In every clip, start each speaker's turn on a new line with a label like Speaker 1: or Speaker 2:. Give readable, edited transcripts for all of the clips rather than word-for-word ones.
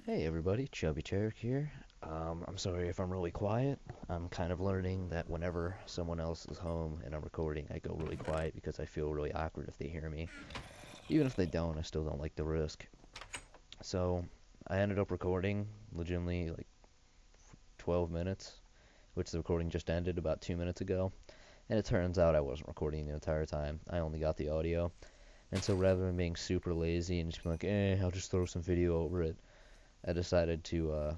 Speaker 1: Hey everybody, Chubby Tarek here. I'm sorry if I'm really quiet. I'm kind of learning that whenever someone else is home and I'm recording, I go really quiet because I feel really awkward if they hear me. Even if they don't, I still don't like the risk. So I ended up recording legitimately like 12 minutes, which the recording just ended about 2 minutes ago. And it turns out I wasn't recording the entire time. I only got the audio. And so rather than being super lazy and just being like, I'll just throw some video over it, I decided to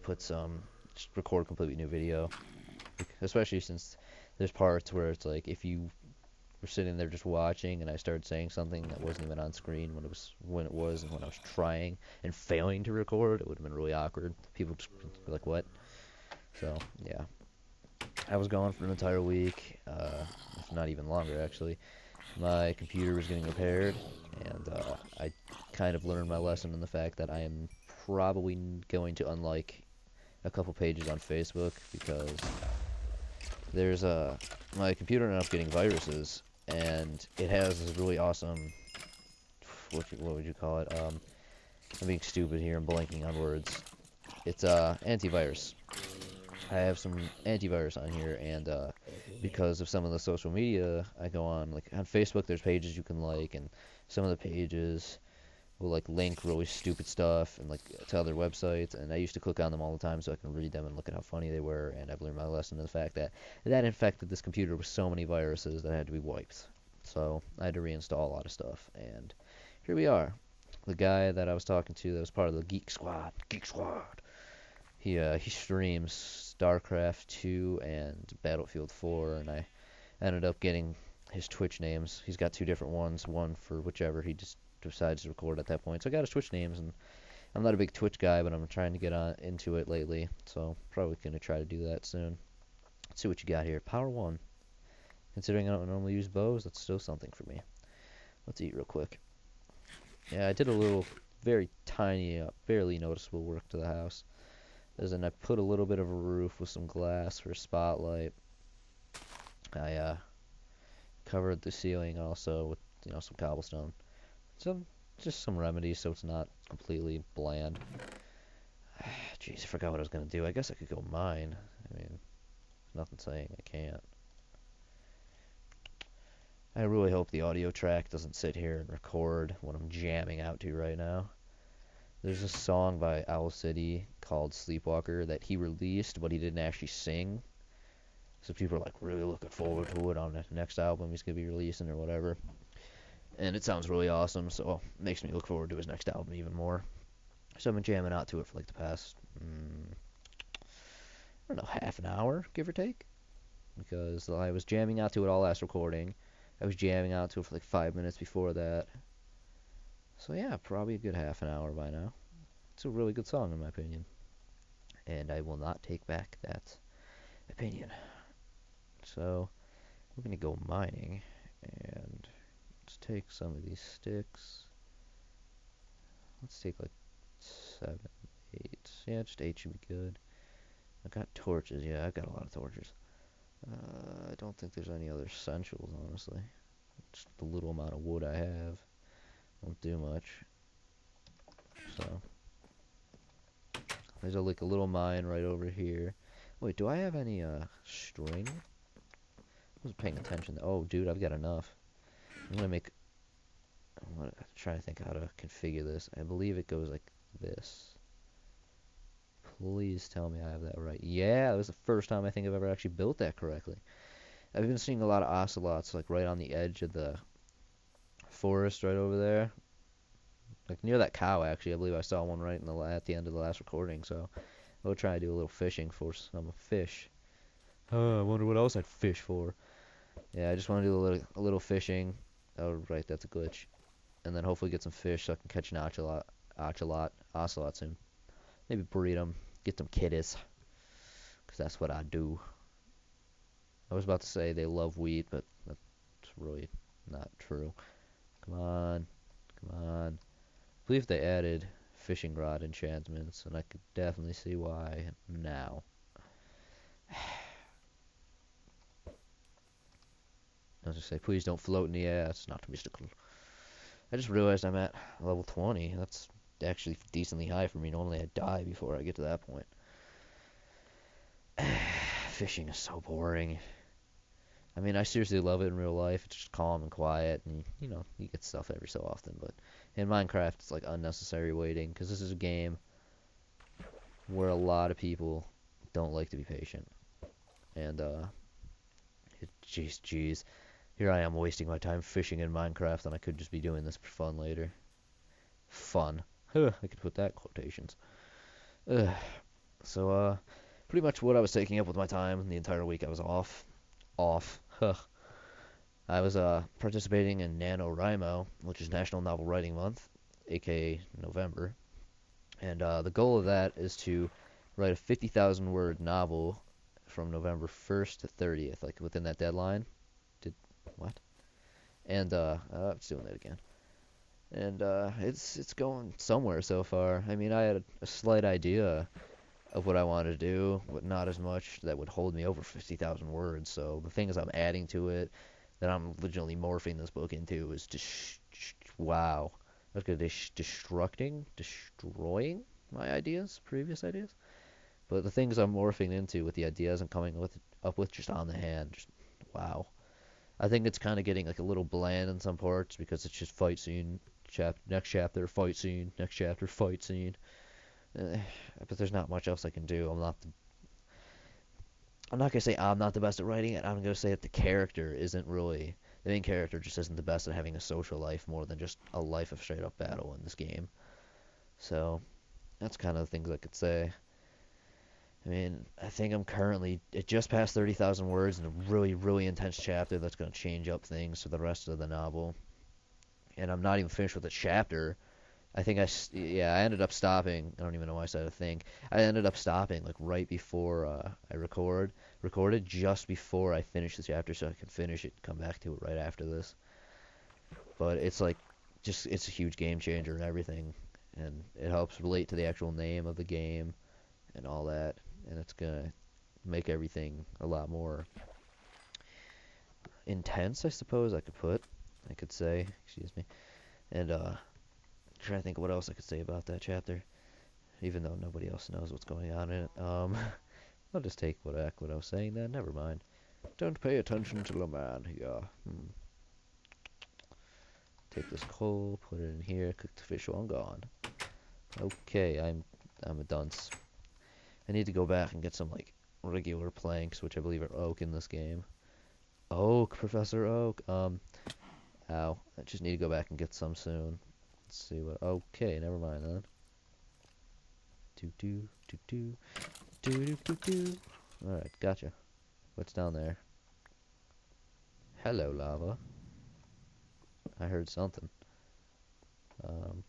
Speaker 1: put some just record a completely new video, especially since there's parts where it's like if you were sitting there just watching and I started saying something that wasn't even on screen when it was and when I was trying and failing to record, it would have been really awkward. People just be like, "What?" So yeah, I was gone for an entire week, if not even longer actually. My computer was getting repaired, and I kind of learned my lesson in the fact that I am probably going to unlike a couple pages on Facebook because there's my computer ended up getting viruses, and it has this really awesome what would you call it? I'm being stupid here. I'm blanking on words. It's antivirus. I have some antivirus on here, and because of some of the social media I go on, like on Facebook, there's pages you can like, and some of the pages will like link really stupid stuff and like to other websites, and I used to click on them all the time so I can read them and look at how funny they were, and I've learned my lesson in the fact that that infected this computer with so many viruses that had to be wiped. So I had to reinstall a lot of stuff, and here we are. The guy that I was talking to that was part of the Geek Squad, he streams StarCraft 2 and Battlefield 4, and I ended up getting his Twitch names. He's got two different ones, one for whichever he just decides to record at that point. So I got his Twitch names, and I'm not a big Twitch guy, but I'm trying to get on into it lately. So probably gonna try to do that soon. Let's see what you got here. Power one. Considering I don't normally use bows, that's still something for me. Let's eat real quick. Yeah, I did a little, very tiny, barely noticeable work to the house. As in, I put a little bit of a roof with some glass for a spotlight. I covered the ceiling also with some cobblestone. Some just some remedies so it's not completely bland. Jeez, I forgot what I was gonna do. I guess I could go mine. I mean, there's nothing saying I can't. I really hope the audio track doesn't sit here and record what I'm jamming out to right now. There's a song by Owl City called Sleepwalker that he released, but he didn't actually sing. So people are like really looking forward to it on the next album he's gonna be releasing or whatever. And it sounds really awesome, so it makes me look forward to his next album even more. So I've been jamming out to it for like the past, I don't know, half an hour, give or take. Because I was jamming out to it all last recording. I was jamming out to it for like 5 minutes before that. So yeah, probably a good half an hour by now. It's a really good song in my opinion. And I will not take back that opinion. So we're gonna go mining and let's take some of these sticks. Let's take like 7, 8. Yeah, just 8 should be good. I got torches. Yeah, I've got a lot of torches. I don't think there's any other essentials, honestly. Just the little amount of wood I have won't do much. So there's like a little mine right over here. Wait, do I have any string? I wasn't paying attention. Oh, dude, I've got enough. I'm gonna make. I'm gonna try to think how to configure this. I believe it goes like this. Please tell me I have that right. Yeah, that was the first time I think I've ever actually built that correctly. I've been seeing a lot of ocelots like right on the edge of the forest right over there. Like near that cow actually. I believe I saw one right at the end of the last recording, so we'll try to do a little fishing for some fish. Oh, I wonder what else I'd fish for. Yeah, I just want to do a little fishing. Oh, right, that's a glitch. And then hopefully get some fish so I can catch an ocelot soon. Maybe breed them, get some kitties, because that's what I do. I was about to say they love wheat, but that's really not true. Come on, come on. I believe they added fishing rod enchantments, and I could definitely see why now. I was just say, please don't float in the air. It's not mystical. I just realized I'm at level 20. That's actually decently high for me. Normally I die before I get to that point. Fishing is so boring. I mean, I seriously love it in real life. It's just calm and quiet, and you get stuff every so often. But in Minecraft, it's like unnecessary waiting because this is a game where a lot of people don't like to be patient. And jeez, here I am wasting my time fishing in Minecraft, and I could just be doing this for fun later. Fun. Huh, I could put that in quotations. Ugh. So, pretty much what I was taking up with my time the entire week I was off. Off. Huh. I was participating in NaNoWriMo, which is National Novel Writing Month, aka November. And the goal of that is to write a 50,000 word novel from November 1st to 30th, like within that deadline. Did what? And it's doing that again. And it's going somewhere so far. I mean, I had a slight idea of what I wanted to do, but not as much that would hold me over 50,000 words. So the things I'm adding to it, that I'm legitimately morphing this book into, is just wow. That's good. Destroying my ideas, previous ideas. But the things I'm morphing into with the ideas I'm coming up with just on the hand, just wow. I think it's kind of getting like a little bland in some parts because it's just fight scene, next chapter, fight scene, next chapter, fight scene. Eh, but there's not much else I can do. I'm not gonna say I'm not the best at writing it. I'm gonna say that the main character just isn't the best at having a social life more than just a life of straight up battle in this game. So that's kind of the things I could say. I mean, I think I'm currently it just past 30,000 words in a really, really intense chapter that's going to change up things for the rest of the novel. And I'm not even finished with the chapter. I ended up stopping. I don't even know why I said a thing. I ended up stopping like right before I recorded just before I finished the chapter so I could finish it, come back to it right after this. But it's like, it's a huge game changer and everything. And it helps relate to the actual name of the game and all that. And it's gonna make everything a lot more intense, I suppose I could say, excuse me. And trying to think of what else I could say about that chapter, even though nobody else knows what's going on in it. I'll just take what I was saying then. Never mind. Don't pay attention to the man here. Take this coal, put it in here, cook the fish while I'm gone. Okay, I'm a dunce. I need to go back and get some like regular planks, which I believe are oak in this game. Oak, Professor Oak. Ow. I just need to go back and get some soon. Let's see what. Okay, never mind then. Do do do do do do do do. All right, gotcha. What's down there? Hello, lava. I heard something. Um.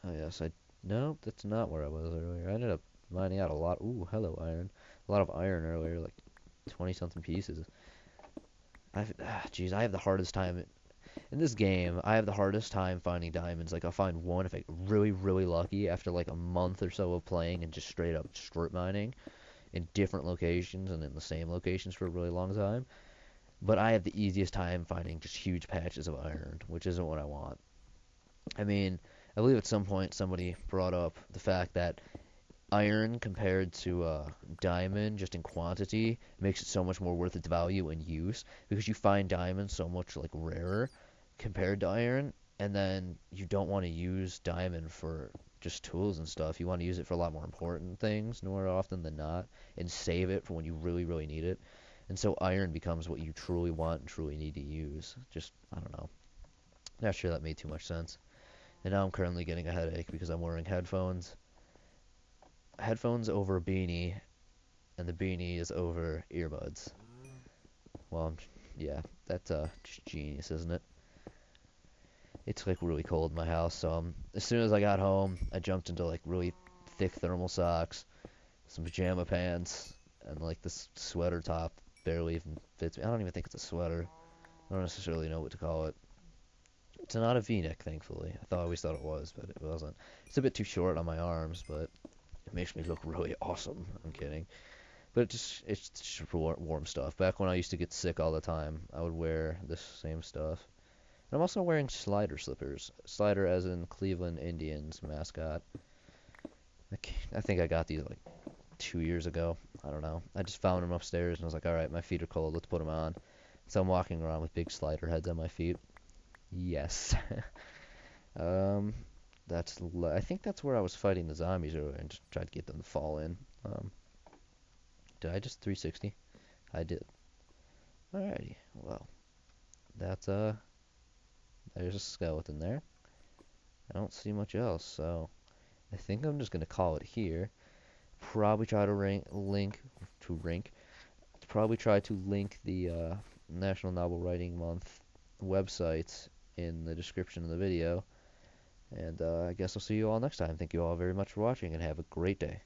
Speaker 1: Oh yes, I. No, that's not where I was earlier. I ended up mining out a lot. Ooh, hello, iron. A lot of iron earlier, like 20 something pieces. Jeez, I have the hardest time in this game. I have the hardest time finding diamonds. Like I'll find one if I get really, really lucky after like a month or so of playing and just straight up strip mining in different locations and in the same locations for a really long time. But I have the easiest time finding just huge patches of iron, which isn't what I want. I mean, I believe at some point somebody brought up the fact that iron compared to diamond just in quantity makes it so much more worth its value in use because you find diamonds so much like rarer compared to iron, and then you don't want to use diamond for just tools and stuff. You want to use it for a lot more important things more often than not and save it for when you really, really need it. And so iron becomes what you truly want and truly need to use. Just, I don't know. Not sure that made too much sense. And now I'm currently getting a headache because I'm wearing headphones. Headphones over a beanie, and the beanie is over earbuds. Well, yeah, that's just genius, isn't it? It's like really cold in my house, so as soon as I got home, I jumped into like really thick thermal socks, some pajama pants, and like this sweater top barely even fits me. I don't even think it's a sweater. I don't necessarily know what to call it. It's not a V-neck, thankfully. I always thought it was, but it wasn't. It's a bit too short on my arms, but it makes me look really awesome. I'm kidding. But it's just warm stuff. Back when I used to get sick all the time, I would wear this same stuff. I'm also wearing Slider slippers. Slider as in Cleveland Indians mascot. I think I got these like 2 years ago. I don't know. I just found them upstairs and I was like, all right, my feet are cold. Let's put them on. So I'm walking around with big slider heads on my feet. Yes. um, I think that's where I was fighting the zombies earlier and just tried to get them to fall in. Um, did I just 360? I did. Alrighty. Well, that's there's a skeleton there. I don't see much else, so I think I'm just gonna call it here. Probably try to probably try to link the National Novel Writing Month website in the description of the video. And I guess I'll see you all next time. Thank you all very much for watching and have a great day.